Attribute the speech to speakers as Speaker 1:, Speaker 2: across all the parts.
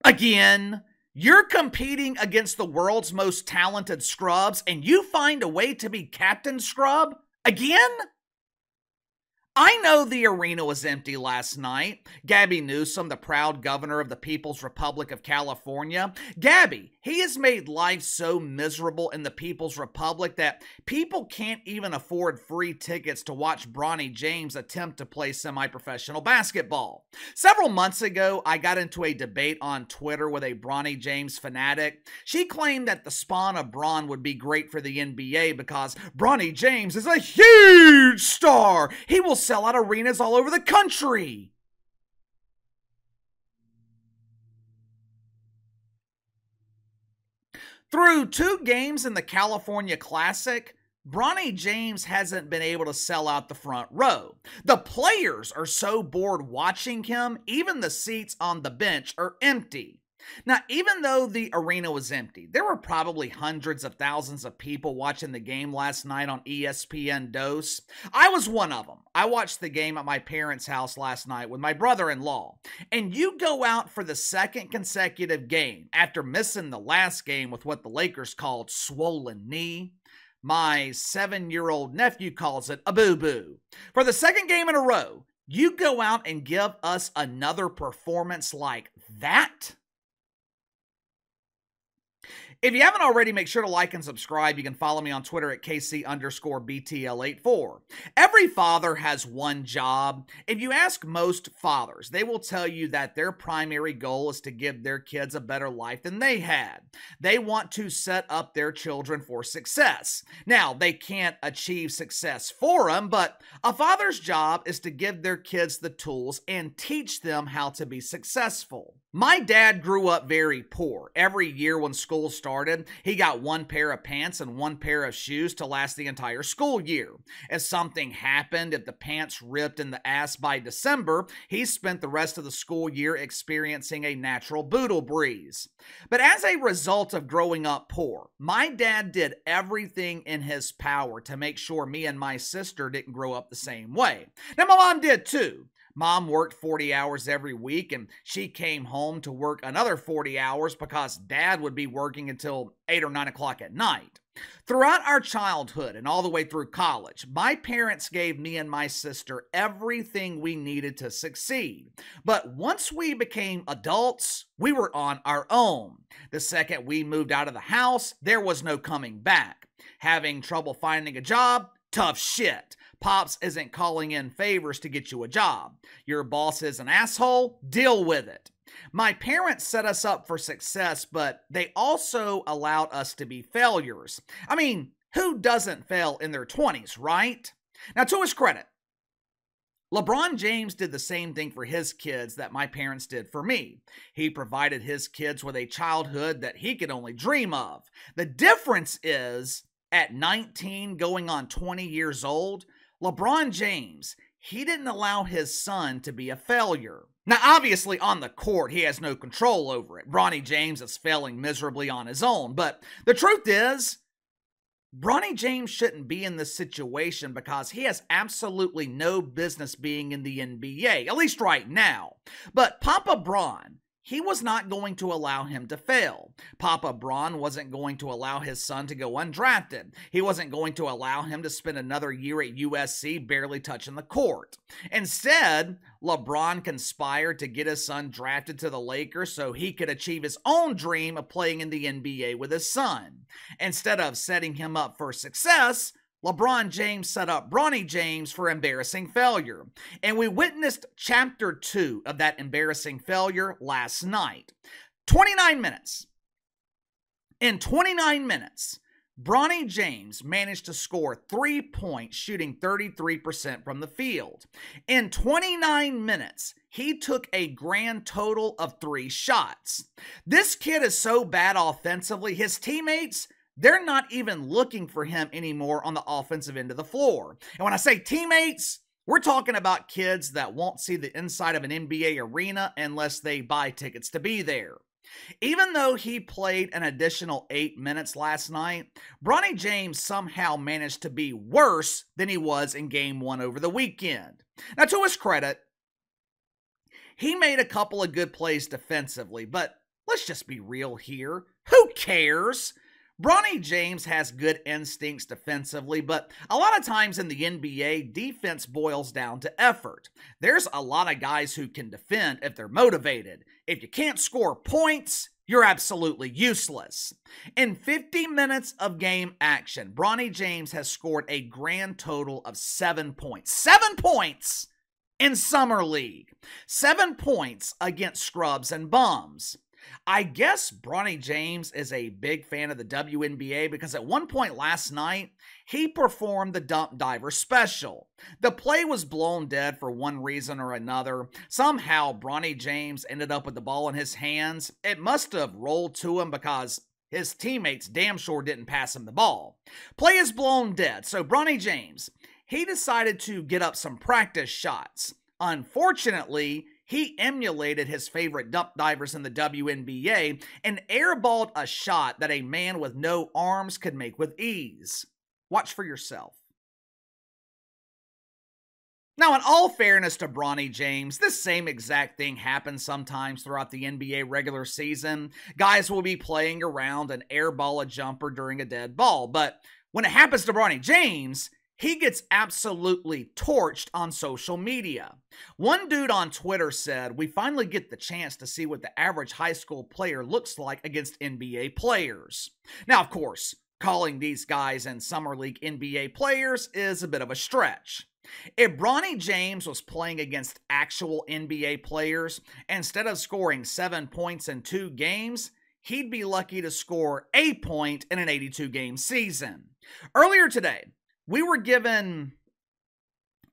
Speaker 1: Again, you're competing against the world's most talented scrubs and you find a way to be Captain Scrub? Again? I know the arena was empty last night. Gabby Newsom, the proud governor of the People's Republic of California. Gabby, he has made life so miserable in the People's Republic that people can't even afford free tickets to watch Bronny James attempt to play semi-professional basketball. Several months ago, I got into a debate on Twitter with a Bronny James fanatic. She claimed that the spawn of Bron would be great for the NBA because Bronny James is a huge star. He will sell out arenas all over the country. Through 2 games in the California Classic, Bronny James hasn't been able to sell out the front row. The players are so bored watching him, even the seats on the bench are empty. Now, even though the arena was empty, there were probably hundreds of thousands of people watching the game last night on ESPN Dose. I was one of them. I watched the game at my parents' house last night with my brother-in-law. And you go out for the second consecutive game after missing the last game with what the Lakers called swollen knee. My 7-year-old nephew calls it a boo-boo. For the second game in a row, you go out and give us another performance like that? If you haven't already, make sure to like and subscribe. You can follow me on Twitter at KC_BTL84. Every father has one job. If you ask most fathers, they will tell you that their primary goal is to give their kids a better life than they had. They want to set up their children for success. Now, they can't achieve success for them, but a father's job is to give their kids the tools and teach them how to be successful. My dad grew up very poor. Every year when school started, he got 1 pair of pants and 1 pair of shoes to last the entire school year. If something happened, if the pants ripped in the ass by December, he spent the rest of the school year experiencing a natural boodle breeze. But as a result of growing up poor, my dad did everything in his power to make sure me and my sister didn't grow up the same way. Now, my mom did too. Mom worked 40 hours every week, and she came home to work another 40 hours because Dad would be working until 8 or 9 o'clock at night. Throughout our childhood and all the way through college, my parents gave me and my sister everything we needed to succeed. But once we became adults, we were on our own. The second we moved out of the house, there was no coming back. Having trouble finding a job? Tough shit. Pops isn't calling in favors to get you a job. Your boss is an asshole? Deal with it. My parents set us up for success, but they also allowed us to be failures. I mean, who doesn't fail in their 20s, right? Now, to his credit, LeBron James did the same thing for his kids that my parents did for me. He provided his kids with a childhood that he could only dream of. The difference is, at 19 going on 20 years old, LeBron James, he didn't allow his son to be a failure. Now, obviously, on the court, he has no control over it. Bronny James is failing miserably on his own. But the truth is, Bronny James shouldn't be in this situation because he has absolutely no business being in the NBA, at least right now. But Papa Bron, he was not going to allow him to fail. Papa Bron wasn't going to allow his son to go undrafted. He wasn't going to allow him to spend another year at USC barely touching the court. Instead, LeBron conspired to get his son drafted to the Lakers so he could achieve his own dream of playing in the NBA with his son. Instead of setting him up for success, LeBron James set up Bronny James for embarrassing failure. And we witnessed chapter 2 of that embarrassing failure last night. 29 minutes. In 29 minutes, Bronny James managed to score 3 points, shooting 33% from the field. In 29 minutes, he took a grand total of 3 shots. This kid is so bad offensively, his teammates, they're not even looking for him anymore on the offensive end of the floor. And when I say teammates, we're talking about kids that won't see the inside of an NBA arena unless they buy tickets to be there. Even though he played an additional 8 minutes last night, Bronny James somehow managed to be worse than he was in Game 1 over the weekend. Now, to his credit, he made a couple of good plays defensively, but Let's just be real here. Who cares? Bronny James has good instincts defensively, but a lot of times in the NBA, defense boils down to effort. There's a lot of guys who can defend if they're motivated. If you can't score points, you're absolutely useless. In 50 minutes of game action, Bronny James has scored a grand total of 7 points. 7 points in Summer League. 7 points against scrubs and bums. I guess Bronny James is a big fan of the WNBA because at one point last night, he performed the dump diver special. The play was blown dead for one reason or another. Somehow, Bronny James ended up with the ball in his hands. It must have rolled to him because his teammates damn sure didn't pass him the ball. Play is blown dead, so Bronny James, he decided to get up some practice shots. Unfortunately, he emulated his favorite dump divers in the WNBA and airballed a shot that a man with no arms could make with ease. Watch for yourself. Now, in all fairness to Bronny James, this same exact thing happens sometimes throughout the NBA regular season. Guys will be playing around and airball a jumper during a dead ball, but when it happens to Bronny James, he gets absolutely torched on social media. One dude on Twitter said, "We finally get the chance to see what the average high school player looks like against NBA players." Now, of course, calling these guys in Summer League NBA players is a bit of a stretch. If Bronny James was playing against actual NBA players, instead of scoring 7 points in 2 games, he'd be lucky to score a point in an 82-game season. Earlier today, we were given,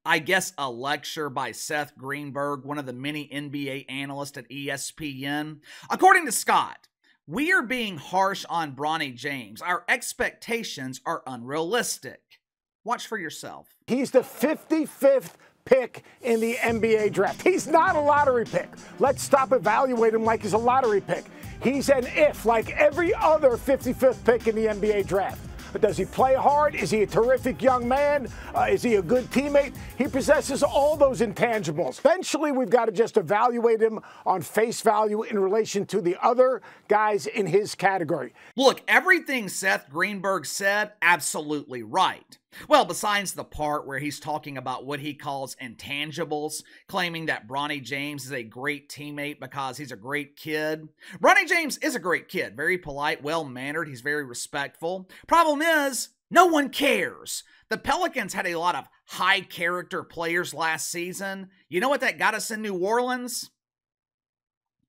Speaker 1: I guess, a lecture by Seth Greenberg, one of the many NBA analysts at ESPN. According to Scott, we are being harsh on Bronny James. Our expectations are unrealistic. Watch for yourself.
Speaker 2: He's the 55th pick in the NBA draft. He's not a lottery pick. Let's stop evaluating him like he's a lottery pick. He's an if, like every other 55th pick in the NBA draft. But does he play hard? Is he a terrific young man? Is he a good teammate? He possesses all those intangibles. Eventually, we've got to just evaluate him on face value in relation to the other guys in his category.
Speaker 1: Look, everything Seth Greenberg said, absolutely right. Well, besides the part where he's talking about what he calls intangibles, claiming that Bronny James is a great teammate because he's a great kid. Bronny James is a great kid, very polite, well-mannered, he's very respectful. Problem is, no one cares. The Pelicans had a lot of high-character players last season. You know what that got us in New Orleans?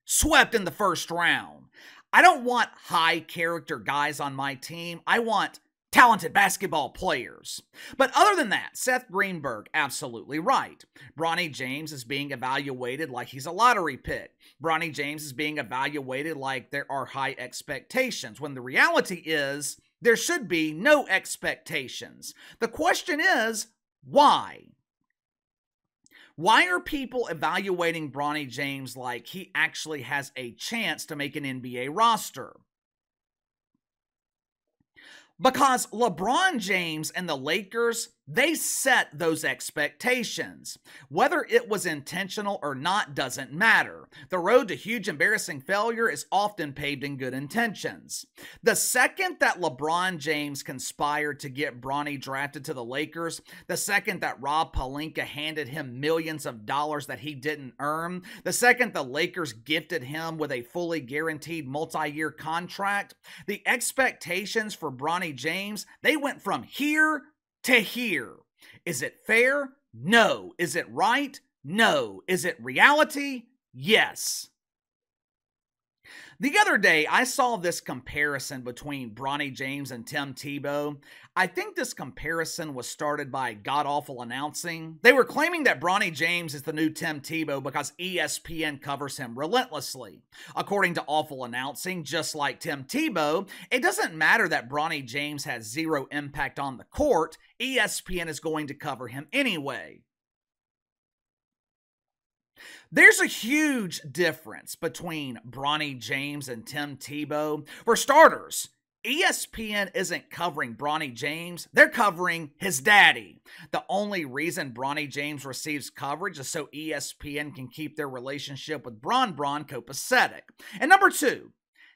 Speaker 1: Swept in the first round. I don't want high-character guys on my team. I want talented basketball players. But other than that, Seth Greenberg, absolutely right. Bronny James is being evaluated like he's a lottery pick. Bronny James is being evaluated like there are high expectations, when the reality is there should be no expectations. The question is, why? Why are people evaluating Bronny James like he actually has a chance to make an NBA roster? Because LeBron James and the Lakers, they set those expectations. Whether it was intentional or not doesn't matter. The road to huge embarrassing failure is often paved in good intentions. The second that LeBron James conspired to get Bronny drafted to the Lakers, the second that Rob Pelinka handed him millions of dollars that he didn't earn, the second the Lakers gifted him with a fully guaranteed multi-year contract, the expectations for Bronny James, they went from here to here. Is it fair? No. Is it right? No. Is it reality? Yes. The other day, I saw this comparison between Bronny James and Tim Tebow. I think this comparison was started by God-Awful Announcing. They were claiming that Bronny James is the new Tim Tebow because ESPN covers him relentlessly. According to Awful Announcing, just like Tim Tebow, it doesn't matter that Bronny James has zero impact on the court. ESPN is going to cover him anyway. There's a huge difference between Bronny James and Tim Tebow. For starters, ESPN isn't covering Bronny James, they're covering his daddy. The only reason Bronny James receives coverage is so ESPN can keep their relationship with Bron copacetic. And number two,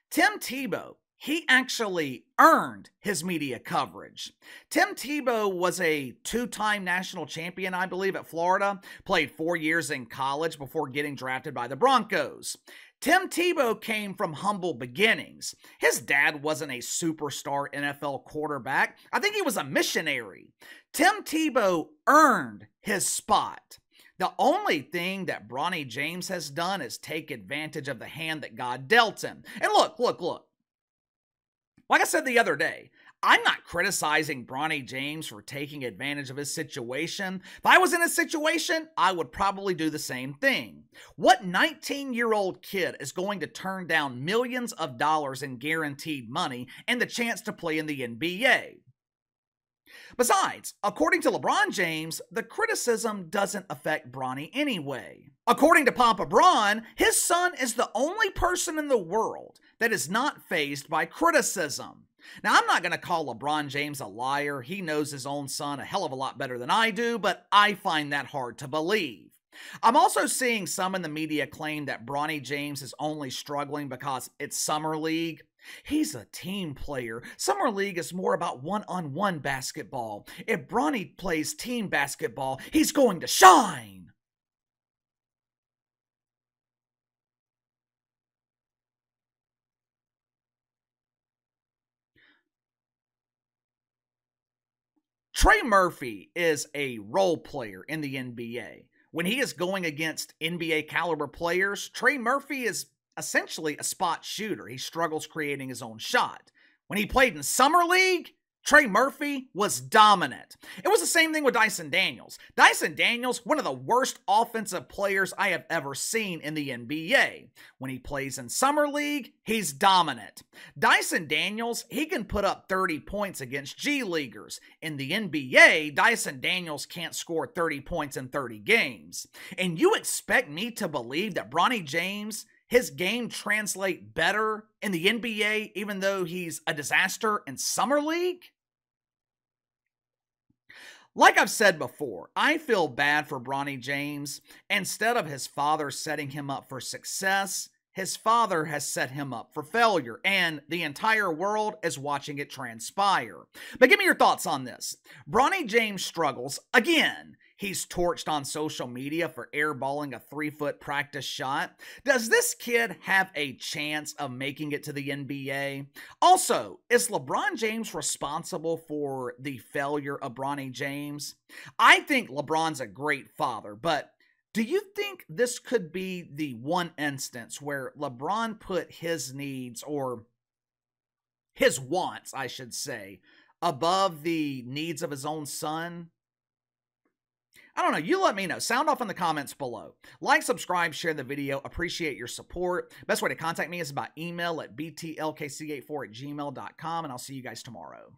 Speaker 1: Tim Tebow. He actually earned his media coverage. Tim Tebow was a two-time national champion, I believe, at Florida, played 4 years in college before getting drafted by the Broncos. Tim Tebow came from humble beginnings. His dad wasn't a superstar NFL quarterback. I think he was a missionary. Tim Tebow earned his spot. The only thing that Bronny James has done is take advantage of the hand that God dealt him. And look. Like I said the other day, I'm not criticizing Bronny James for taking advantage of his situation. If I was in his situation, I would probably do the same thing. What 19-year-old kid is going to turn down millions of dollars in guaranteed money and the chance to play in the NBA? Besides, according to LeBron James, the criticism doesn't affect Bronny anyway. According to Papa Bron, his son is the only person in the world that is not fazed by criticism. Now, I'm not going to call LeBron James a liar. He knows his own son a hell of a lot better than I do, but I find that hard to believe. I'm also seeing some in the media claim that Bronny James is only struggling because it's Summer League. He's a team player. Summer League is more about one-on-one basketball. If Bronny plays team basketball, he's going to shine. Trey Murphy is a role player in the NBA. When he is going against NBA caliber players, Trey Murphy is essentially a spot shooter. He struggles creating his own shot. When he played in Summer League, Trey Murphy was dominant. It was the same thing with Dyson Daniels. Dyson Daniels, one of the worst offensive players I have ever seen in the NBA. When he plays in Summer League, he's dominant. Dyson Daniels, he can put up 30 points against G Leaguers. In the NBA, Dyson Daniels can't score 30 points in 30 games. And you expect me to believe that Bronny James, his game translate better in the NBA even though he's a disaster in Summer League? Like I've said before, I feel bad for Bronny James. Instead of his father setting him up for success, his father has set him up for failure, and the entire world is watching it transpire. But give me your thoughts on this. Bronny James struggles again. He's torched on social media for airballing a 3-foot practice shot. Does this kid have a chance of making it to the NBA? Also, is LeBron James responsible for the failure of Bronny James? I think LeBron's a great father, but do you think this could be the one instance where LeBron put his needs, or his wants, I should say, above the needs of his own son? I don't know. You let me know. Sound off in the comments below. Like, subscribe, share the video. Appreciate your support. Best way to contact me is by email at btlkc84@gmail.com, and I'll see you guys tomorrow.